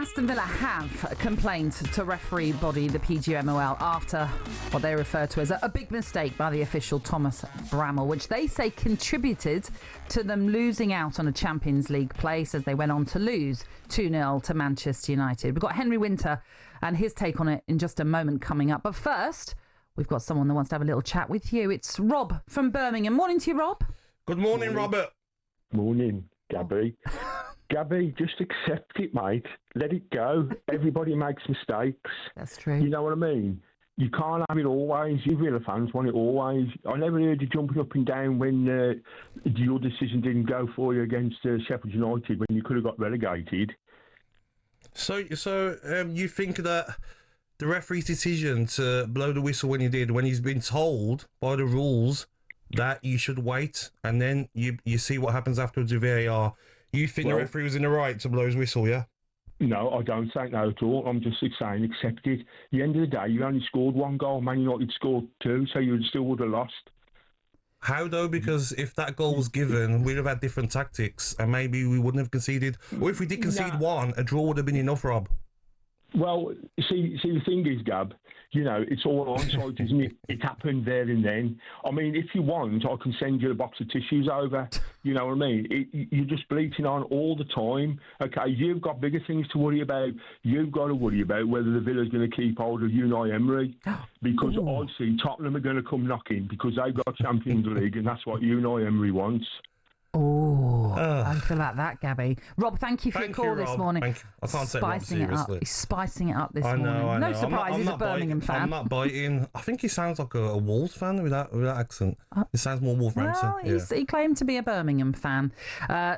Aston Villa have complained to referee body, the PGMOL, after what they refer to as a big mistake by the official Thomas Bramall, which they say contributed to them losing out on a Champions League place as they went on to lose 2-0 to Manchester United. We've got Henry Winter and his take on it in just a moment coming up. But first, we've got someone that wants to have a little chat with you. It's Rob from Birmingham. Morning to you, Rob. Good morning, Robert. Morning, Gabby. Gabby, just accept it, mate. Let it go. Everybody makes mistakes. That's true. You know what I mean? You can't have it always. You Villa fans want it always. I never heard you jumping up and down when your decision didn't go for you against Sheffield United when you could have got relegated. So you think that the referee's decision to blow the whistle when he did, when he's been told by the rules that you should wait and then you see what happens afterwards with VAR, you think the referee was in the right to blow his whistle, yeah? No, I don't think that at all. I'm just saying accept it. At the end of the day, you only scored one goal. Man United scored two, so you still would have lost. How though? Because if that goal was given, we'd have had different tactics and maybe we wouldn't have conceded. Or if we did concede one, a draw would have been enough, Rob. Well, see, the thing is, Gab, you know, it's all hindsight, isn't it? It happened there and then. I mean, if you want, I can send you a box of tissues over. You know what I mean? You're just bleating on all the time. Okay, you've got bigger things to worry about. You've got to worry about whether the Villa's going to keep hold of Unai Emery. Because I see Tottenham are going to come knocking because they've got Champions League and that's what Unai Emery wants. Oh, I feel like that, Gabby. Rob, thank you for your call this morning. Thank you. I can't say Rob seriously. He's spicing it up this morning. I know. No surprise, he's a Birmingham fan. I'm not biting. I think he sounds like a Wolves fan with that accent. He sounds more Wolverhampton. Well, he claimed to be a Birmingham fan.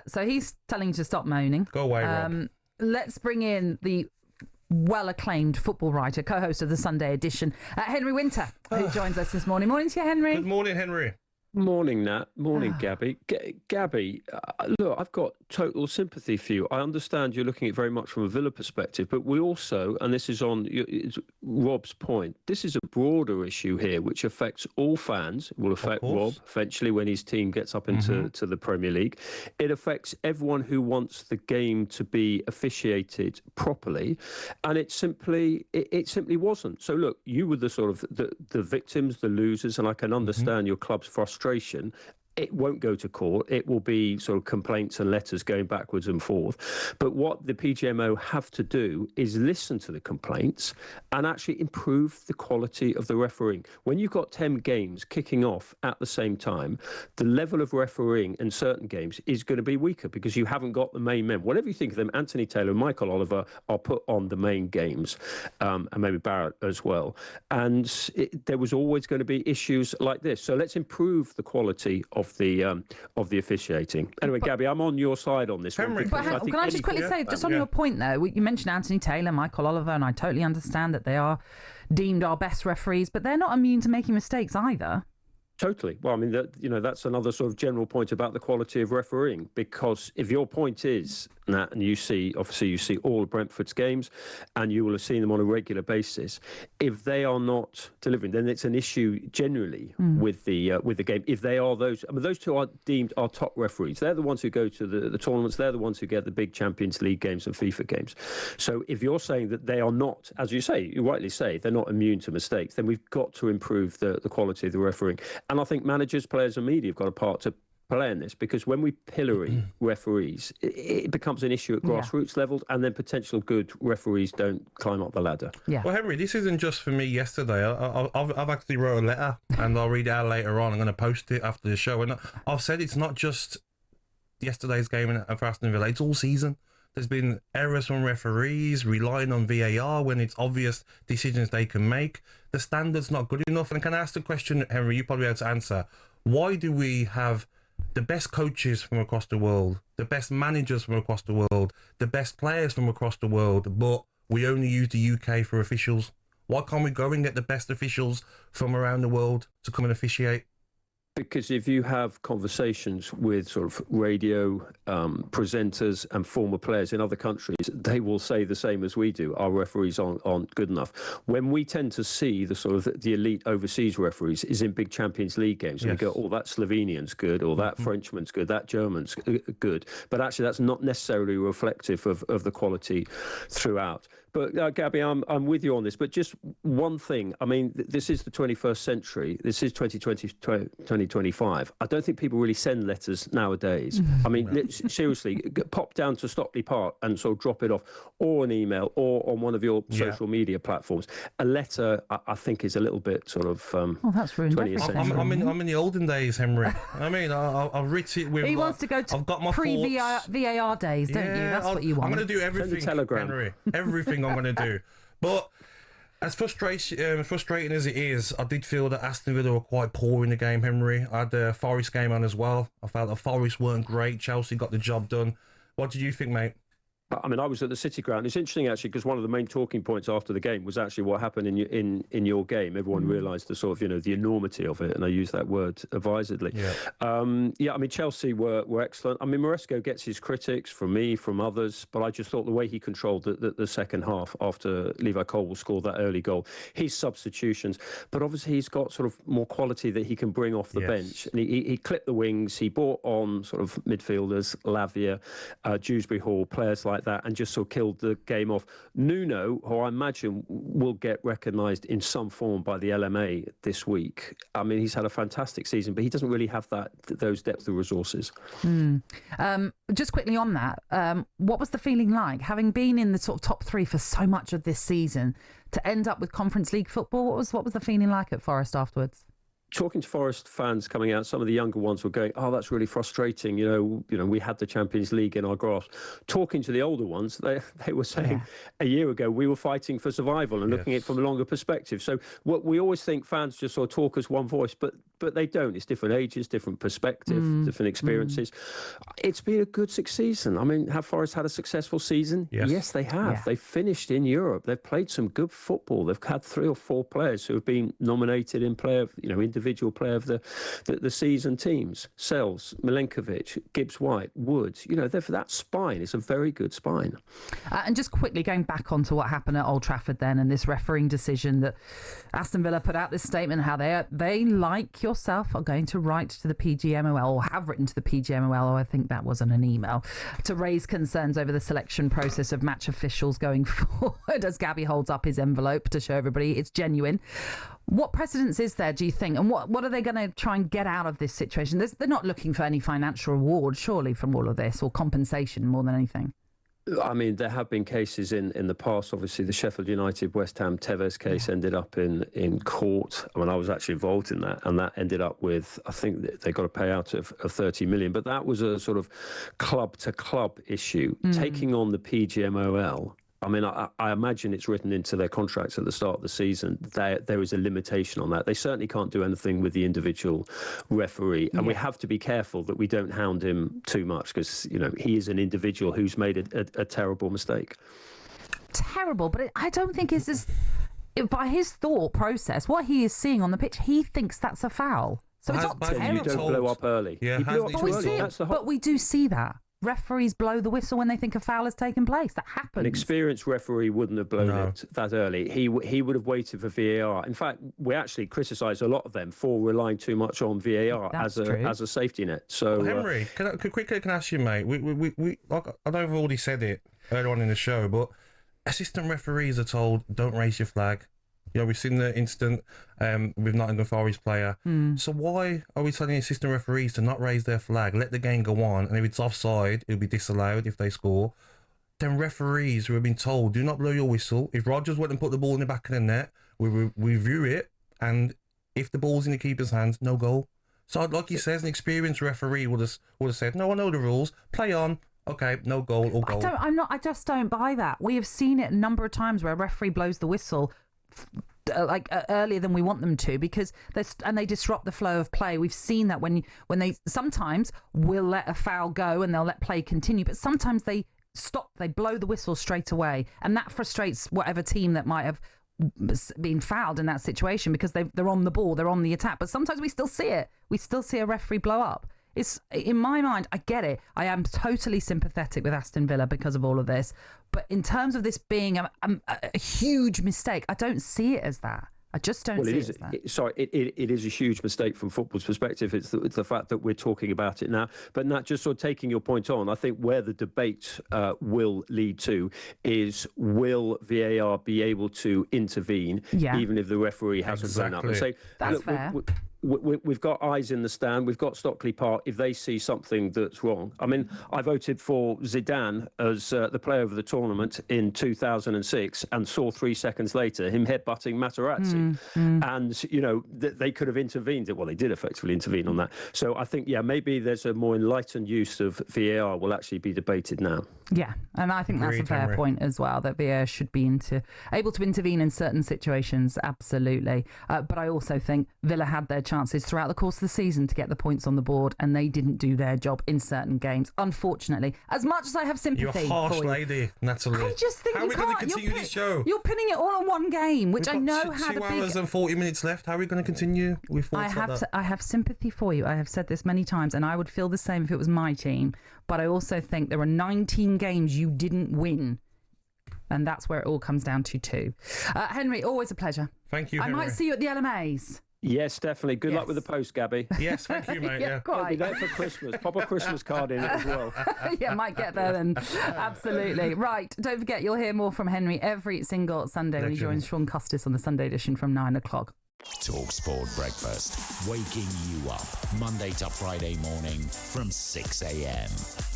So he's telling you to stop moaning. Go away, Rob. Let's bring in the well-acclaimed football writer, co-host of the Sunday edition, Henry Winter, who joins us this morning. Morning to you, Henry. Good morning, Henry. Morning, Nat. Morning, Gabby. Gabby, look, I've got total sympathy for you. I understand you're looking at it very much from a Villa perspective, but we also, and this is on Rob's point, this is a broader issue here which affects all fans. It will affect Rob eventually when his team gets up into the Premier League. It affects everyone who wants the game to be officiated properly, and it simply wasn't. So look, you were the sort of the victims, the losers, and I can understand your club's frustration. It won't go to court. It will be sort of complaints and letters going backwards and forth. But what the PGMO have to do is listen to the complaints and actually improve the quality of the refereeing. When you've got 10 games kicking off at the same time, the level of refereeing in certain games is going to be weaker because you haven't got the main men. Whatever you think of them, Anthony Taylor and Michael Oliver are put on the main games, and maybe Barrett as well. And there was always going to be issues like this. So let's improve the quality of the officiating. Anyway, Gabby, I'm on your side on this one. But can I just quickly say, just on your point there, you mentioned Anthony Taylor, Michael Oliver, and I totally understand that they are deemed our best referees, but they're not immune to making mistakes either. Totally. Well, I mean, that's another sort of general point about the quality of refereeing, because if your point is, Nat, and you see all of Brentford's games and you will have seen them on a regular basis, if they are not delivering, then it's an issue generally with the game. If they are those two are deemed our top referees. They're the ones who go to the tournaments. They're the ones who get the big Champions League games and FIFA games. So if you're saying that they are not, as you say, you rightly say, they're not immune to mistakes, then we've got to improve the quality of the refereeing. And I think managers, players and media have got a part to play in this, because when we pillory referees, it becomes an issue at grassroots levels, and then potential good referees don't climb up the ladder. Yeah. Well, Henry, this isn't just for me yesterday. I've actually wrote a letter, and I'll read it out later on. I'm going to post it after the show. And I've said it's not just yesterday's game for Aston Villa, it's all season. There's been errors from referees, relying on VAR when it's obvious decisions they can make. The standard's not good enough. And can I ask the question, Henry, you probably be able to answer. Why do we have the best coaches from across the world, the best managers from across the world, the best players from across the world, but we only use the UK for officials? Why can't we go and get the best officials from around the world to come and officiate? Because if you have conversations with sort of radio presenters and former players in other countries, they will say the same as we do. Our referees aren't good enough. When we tend to see the sort of the elite overseas referees is in big Champions League games, and we go, oh, that Slovenian's good, or that Frenchman's good, that German's good. But actually, that's not necessarily reflective of the quality throughout. But Gabby, I'm with you on this. But just one thing. I mean, this is the 21st century. This is 2025. I don't think people really send letters nowadays. I mean, seriously, pop down to Stockley Park and sort of drop it off, or an email, or on one of your social media platforms. A letter, I think, is a little bit sort of. That's ruined everything. I'm in the olden days, Henry. I mean, I've written it with. He wants to go to I've got my pre-VAR days, don't you? That's what you want. I'm going to do everything, Henry. Everything I'm going to do. But as frustrating as it is, I did feel that Aston Villa were quite poor in the game, Henry. I had the Forest game on as well. I felt that Forest weren't great. Chelsea got the job done. What did you think, mate? I mean, I was at the City Ground. It's interesting, actually, because one of the main talking points after the game was actually what happened in your game. Everyone realised the sort of, the enormity of it, and I use that word advisedly. I mean, Chelsea were excellent. I mean, Maresco gets his critics from me, from others, but I just thought the way he controlled the second half after Levi Colwill scored that early goal, his substitutions, but obviously he's got sort of more quality that he can bring off the bench. And he clipped the wings. He brought on sort of midfielders, Lavia, Dewsbury Hall, players like that, and just sort of killed the game off. Nuno, who I imagine will get recognised in some form by the LMA this week. I mean, he's had a fantastic season, but he doesn't really have those depth of resources. Just quickly on that, what was the feeling like, having been in the sort of top three for so much of this season, to end up with Conference League football? What was the feeling like at Forest afterwards? Talking to Forest fans coming out, some of the younger ones were going, "Oh, that's really frustrating. We had the Champions League in our grasp." Talking to the older ones, they were saying a year ago we were fighting for survival and looking at it from a longer perspective. So what we always think fans just sort of talk as one voice, but they don't. It's different ages, different perspective, different experiences. It's been a good season. I mean, have Forest had a successful season? Yes, they have. Yeah. They've finished in Europe. They've played some good football. They've had 3 or 4 players who have been nominated in individual player of the season teams. Sells, Milenkovic, Gibbs-White, Woods. That spine is a very good spine. And just quickly going back onto what happened at Old Trafford then, and this refereeing decision that Aston Villa put out this statement, how they like yourself are going to write to the PGMOL, or have written to the PGMOL, or I think that was in an email, to raise concerns over the selection process of match officials going forward, as Gabby holds up his envelope to show everybody it's genuine. What precedence is there, do you think? And what are they going to try and get out of this situation? They're not looking for any financial reward, surely, from all of this, or compensation more than anything. I mean, there have been cases in the past. Obviously, the Sheffield United West Ham Tevez case ended up in court. I mean, I was actually involved in that, and that ended up with, I think they got a payout of 30 million. But that was a sort of club-to-club issue. Taking on the PGMOL, I mean, I imagine it's written into their contracts at the start of the season. There is a limitation on that. They certainly can't do anything with the individual referee. And we have to be careful that we don't hound him too much, because, he is an individual who's made a terrible mistake. Terrible, but I don't think it's as... By his thought process, what he is seeing on the pitch, he thinks that's a foul. So it's not terrible. You don't blow up early. Yeah, he blew up too early. But we do see that. Referees blow the whistle when they think a foul has taken place. That happens. An experienced referee wouldn't have blown it that early. He would have waited for VAR. In fact, we actually criticise a lot of them for relying too much on VAR as a safety net. So, Henry, can I ask you, mate? I know I've already said it earlier on in the show, but assistant referees are told, don't raise your flag. We've seen the incident with Nottingham Forest player. So why are we telling assistant referees to not raise their flag, let the game go on, and if it's offside, it'll be disallowed if they score? Then referees who have been told, do not blow your whistle. If Rodgers went and put the ball in the back of the net, we review it, and if the ball's in the keeper's hands, no goal. So like you said, an experienced referee would have said, no, I know the rules, play on. Okay, no goal or goal. I just don't buy that. We have seen it a number of times where a referee blows the whistle earlier than we want them to, because they disrupt the flow of play. We've seen that when they sometimes will let a foul go and they'll let play continue, but sometimes they blow the whistle straight away, and that frustrates whatever team that might have being fouled in that situation because they're on the ball, they're on the attack. But sometimes we still see it. We still see a referee blow up. It's, in my mind, I get it. I am totally sympathetic with Aston Villa because of all of this. But in terms of this being a huge mistake, I don't see it as that. I just don't see it as that. It is a huge mistake from football's perspective. It's the fact that we're talking about it now. But Nat, just sort of taking your point on, I think where the debate will lead to is, will VAR be able to intervene even if the referee hasn't run up? And say, that's fair. We've got eyes in the stand. We've got Stockley Park. If they see something that's wrong, I mean, I voted for Zidane as the player of the tournament in 2006, and saw 3 seconds later him headbutting Materazzi, and you know they could have intervened. Well, they did effectively intervene on that. So I think maybe there's a more enlightened use of VAR will actually be debated now. Yeah, and I think that's a fair point as well, that VAR should be able to intervene in certain situations, absolutely. But I also think Villa had their chances throughout the course of the season to get the points on the board, and they didn't do their job in certain games, unfortunately. As much as I have sympathy, you're harsh, lady, Natalie. I just think how are we going to continue this show? You're pinning it all on one game, which I know had 2 hours and 40 minutes left. How are we going to continue with thoughts like that? I have sympathy for you. I have said this many times, and I would feel the same if it was my team. But I also think there are 19 games you didn't win. And that's where it all comes down to too. Henry, always a pleasure. Thank you, Henry. I might see you at the LMAs. Yes, definitely. Good luck with the post, Gabby. Yes, thank you, mate. Yeah, I'll be quite. there for Christmas. Pop a Christmas card in it as well. Yeah, might get there then. Absolutely. Right. Don't forget, you'll hear more from Henry every single Sunday when he joins Sean Custis on the Sunday edition from 9 o'clock. talkSPORT Breakfast, waking you up Monday to Friday morning from 6 a.m.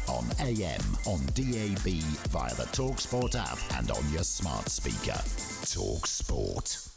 on AM, on DAB, via the talkSPORT app and on your smart speaker. talkSPORT.